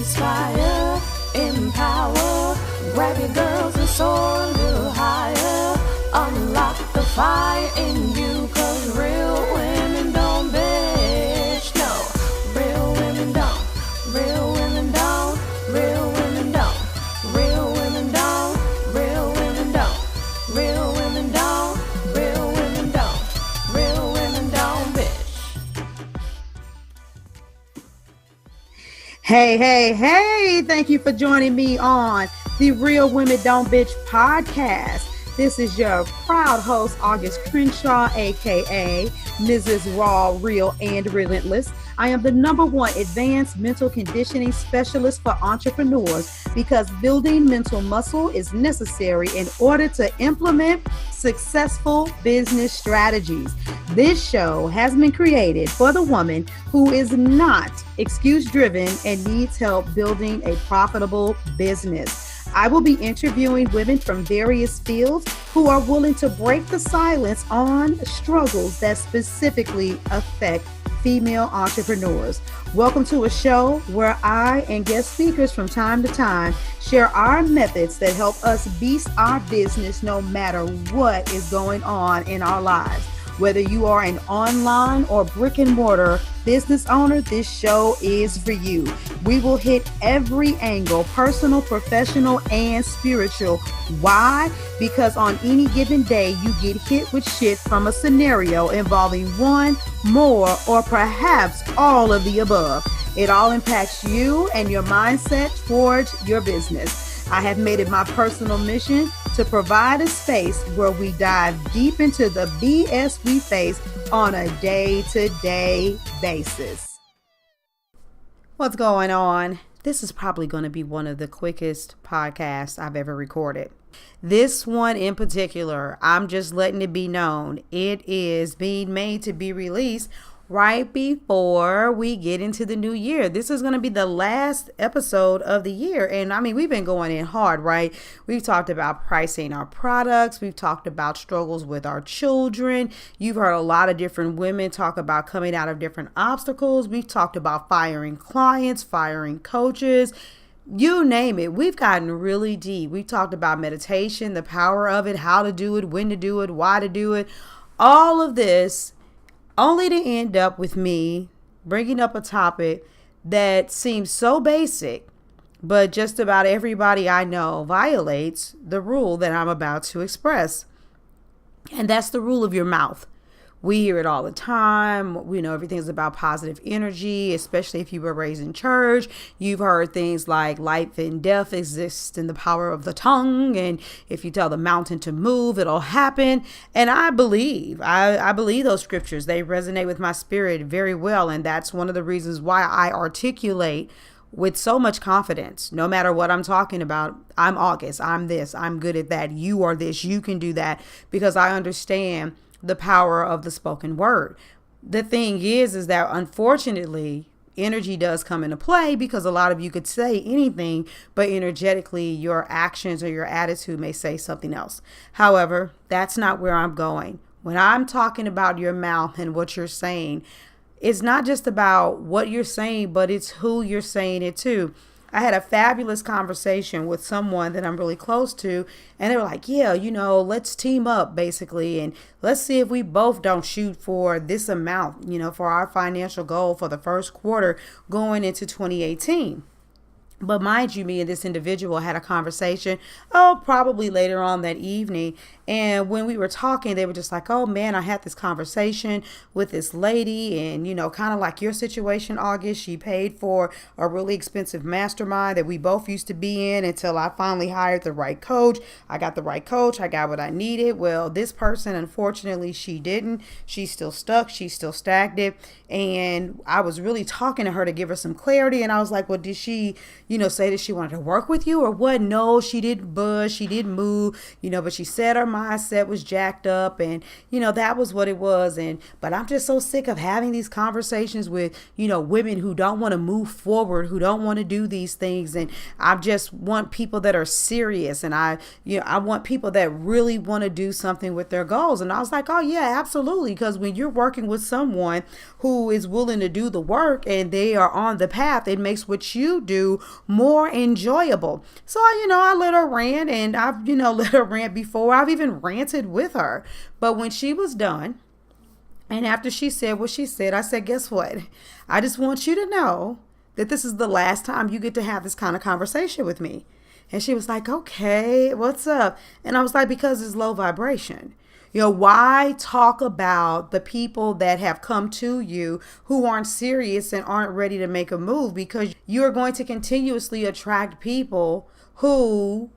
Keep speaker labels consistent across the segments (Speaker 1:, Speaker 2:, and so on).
Speaker 1: inspire, empower, grab your girls and soar a little higher, unlock the fire in you, cause real women don't bitch, no, real women don't, real women don't, real women don't, real women don't, real women don't, real women don't, real women don't, real women don't bitch.
Speaker 2: Hey, thank you for joining me on the Real Women Don't Bitch podcast. This is your proud host, Auguste Crenshaw, aka Mrs. Raw, Real, and Relentless. I am the #1 advanced mental conditioning specialist for entrepreneurs because building mental muscle is necessary in order to implement successful business strategies. This show has been created for the woman who is not excuse-driven and needs help building a profitable business. I will be interviewing women from various fields who are willing to break the silence on struggles that specifically affect female entrepreneurs. Welcome to a show where I and guest speakers from time to time share our methods that help us beast our business no matter what is going on in our lives. Whether you are an online or brick and mortar business owner, this show is for you. We will hit every angle, personal, professional, and spiritual. Why? Because on any given day, you get hit with shit from a scenario involving one, more, or perhaps all of the above. It all impacts you and your mindset towards your business. I have made it my personal mission to provide a space where we dive deep into the BS we face on a day-to-day basis. What's going on? This is probably going to be one of the quickest podcasts I've ever recorded. This one in particular, I'm just letting it be known, it is being made to be released right before we get into the new year. This is going to be the last episode of the year. And I mean, we've been going in hard, right? We've talked about pricing our products. We've talked about struggles with our children. You've heard a lot of different women talk about coming out of different obstacles. We've talked about firing clients, firing coaches. You name it. We've gotten really deep. We've talked about meditation, the power of it, how to do it, when to do it, why to do it. All of this only to end up with me bringing up a topic that seems so basic, but just about everybody I know violates the rule that I'm about to express. And that's the rule of your mouth. We hear it all the time. We know everything's about positive energy, especially if you were raised in church. You've heard things like life and death exist in the power of the tongue. And if you tell the mountain to move, it'll happen. And I believe those scriptures. They resonate with my spirit very well. And that's one of the reasons why I articulate with so much confidence, no matter what I'm talking about. I'm Auguste. I'm this. I'm good at that. You are this. You can do that, because I understand the power of the spoken word. The thing is that unfortunately, energy does come into play, because a lot of you could say anything, but energetically your actions or your attitude may say something else. However, that's not where I'm going. When I'm talking about your mouth and what you're saying, it's not just about what you're saying, but it's who you're saying it to. I had a fabulous conversation with someone that I'm really close to, and they were like, yeah, let's team up basically, and let's see if we both don't shoot for this amount, for our financial goal for the first quarter going into 2018. But mind you, me and this individual had a conversation, probably later on that evening. And when we were talking, they were just like, oh man, I had this conversation with this lady, and, kind of like your situation, August, she paid for a really expensive mastermind that we both used to be in until I finally hired the right coach. I got the right coach. I got what I needed. Well, this person, unfortunately, she didn't. She's still stuck. She's still stagnant. And I was really talking to her to give her some clarity. And I was like, well, did she, say that she wanted to work with you or what? No, she didn't budge. She didn't move, but she said her mindset was jacked up, and, that was what it was. But I'm just so sick of having these conversations with, women who don't want to move forward, who don't want to do these things. And I just want people that are serious. And I want people that really want to do something with their goals. And I was like, oh yeah, absolutely. Because when you're working with someone who is willing to do the work and they are on the path, it makes what you do more enjoyable. So I let her rant, and I've, let her rant before. I've even ranted with her. But when she was done, and after she said what she said, I said, guess what? I just want you to know that this is the last time you get to have this kind of conversation with me. And she was like, okay, what's up? And I was like, because it's low vibration. Why talk about the people that have come to you who aren't serious and aren't ready to make a move? Because you're going to continuously attract people who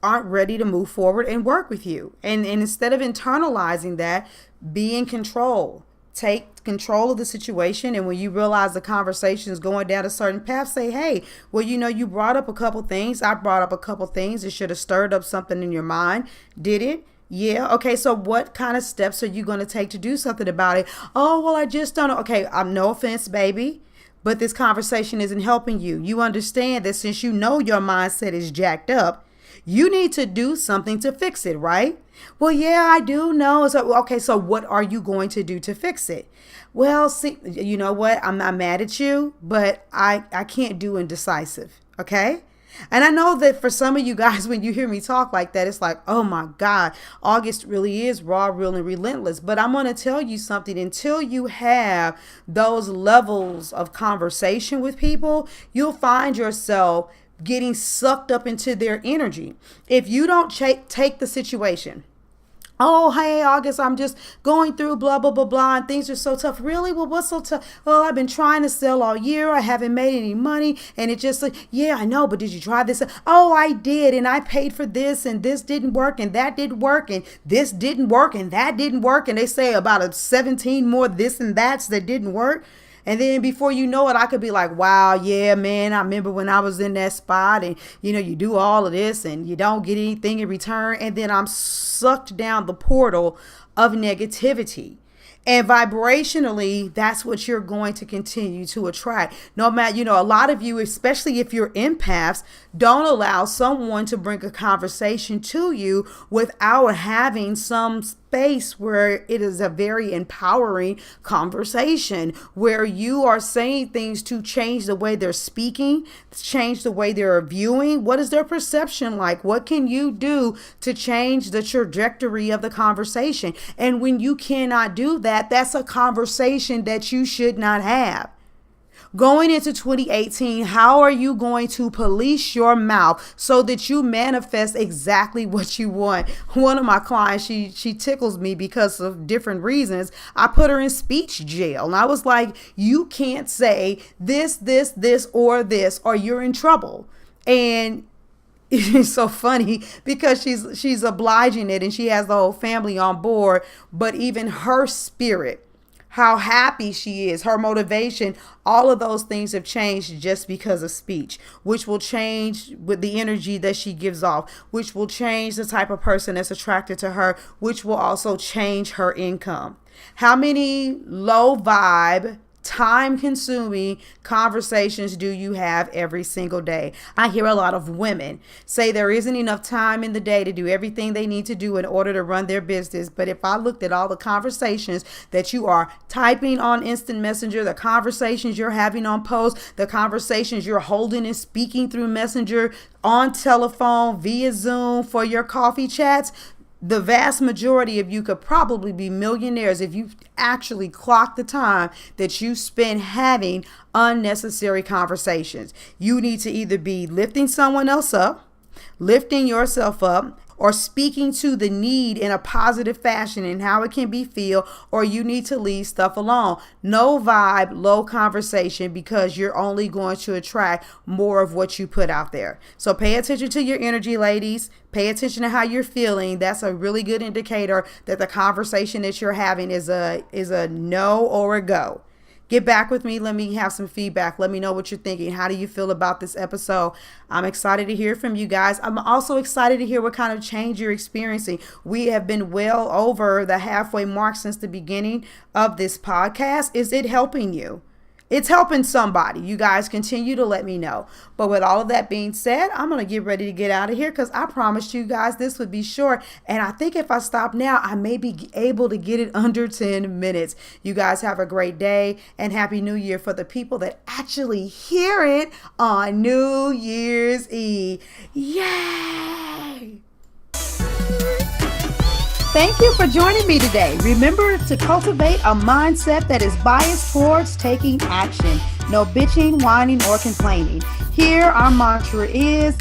Speaker 2: aren't ready to move forward and work with you. And instead of internalizing that, be in control. Take control of the situation. And when you realize the conversation is going down a certain path, say, hey, well, you brought up a couple things. I brought up a couple things. It should have stirred up something in your mind. Did it? Yeah. Okay. So what kind of steps are you going to take to do something about it? Oh, well, I just don't know. Okay. I'm no offense, baby, but this conversation isn't helping you. You understand that since your mindset is jacked up, you need to do something to fix it, right? Well, yeah, I do know. So, okay, so what are you going to do to fix it? Well, see, you know what? I'm not mad at you, but I can't do indecisive, okay? And I know that for some of you guys, when you hear me talk like that, it's like, oh my God, Auguste really is raw, real, and relentless. But I'm going to tell you something. Until you have those levels of conversation with people, you'll find yourself getting sucked up into their energy. If you don't take the situation, oh, hey, Auguste, I'm just going through blah, blah, blah, blah, and things are so tough. Really? Well, what's so tough? Well, I've been trying to sell all year. I haven't made any money. And it just like, yeah, I know, but did you try this? Oh, I did. And I paid for this, and this didn't work, and that didn't work, and this didn't work, and that didn't work. And they say about a 17 more this and that's that didn't work. And then before you know it, I could be like, wow, yeah, man, I remember when I was in that spot, and, you do all of this and you don't get anything in return. And then I'm sucked down the portal of negativity. And vibrationally, that's what you're going to continue to attract. No matter, a lot of you, especially if you're empaths, don't allow someone to bring a conversation to you without having some space where it is a very empowering conversation, where you are saying things to change the way they're speaking, change the way they're viewing. What is their perception like? What can you do to change the trajectory of the conversation? And when you cannot do that, that's a conversation that you should not have. Going into 2018, how are you going to police your mouth so that you manifest exactly what you want? One of my clients, she tickles me because of different reasons. I put her in speech jail. And I was like, you can't say this, or this, or you're in trouble. And it's so funny because she's obliging it and she has the whole family on board. But even her spirit, how happy she is, her motivation, all of those things have changed just because of speech, which will change with the energy that she gives off, which will change the type of person that's attracted to her, which will also change her income. How many low vibe, time-consuming conversations do you have every single day? I hear a lot of women say there isn't enough time in the day to do everything they need to do in order to run their business. But if I looked at all the conversations that you are typing on instant messenger, the conversations you're having on post, the conversations you're holding and speaking through messenger, on telephone, via Zoom, for your coffee chats, the vast majority of you could probably be millionaires if you actually clock the time that you spend having unnecessary conversations. You need to either be lifting someone else up, lifting yourself up, or speaking to the need in a positive fashion and how it can be filled, or you need to leave stuff alone. No vibe, low conversation, because you're only going to attract more of what you put out there. So pay attention to your energy, ladies. Pay attention to how you're feeling. That's a really good indicator that the conversation that you're having is a no or a go. Get back with me. Let me have some feedback. Let me know what you're thinking. How do you feel about this episode? I'm excited to hear from you guys. I'm also excited to hear what kind of change you're experiencing. We have been well over the halfway mark since the beginning of this podcast. Is it helping you? it's helping somebody. You guys continue to let me know. But with all of that being said, I'm going to get ready to get out of here because I promised you guys this would be short. And I think if I stop now, I may be able to get it under 10 minutes. You guys have a great day and Happy New Year for the people that actually hear it on New Year's Eve. Yay! Thank you for joining me today. Remember to cultivate a mindset that is biased towards taking action. No bitching, whining, or complaining. Here, our mantra is,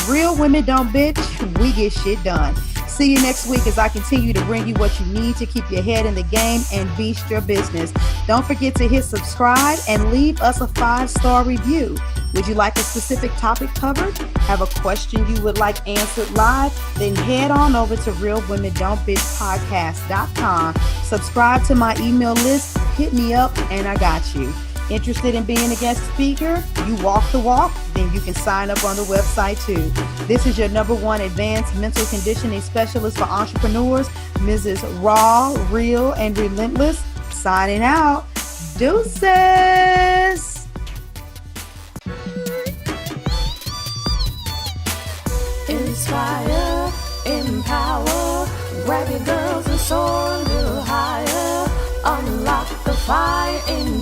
Speaker 2: real women don't bitch, we get shit done. See you next week as I continue to bring you what you need to keep your head in the game and beast your business. Don't forget to hit subscribe and leave us a 5-star review. Would you like a specific topic covered? Have a question you would like answered live? Then head on over to realwomen.don't bitch.podcast.com. Subscribe to my email list, hit me up, and I got you. Interested in being a guest speaker? You walk the walk? Then you can sign up on the website too. This is your #1 advanced mental conditioning specialist for entrepreneurs, Mrs. Raw, Real, and Relentless. Signing out. Deuces.
Speaker 1: Inspire, empower, grab your girls and soar a little higher. Unlock the fire in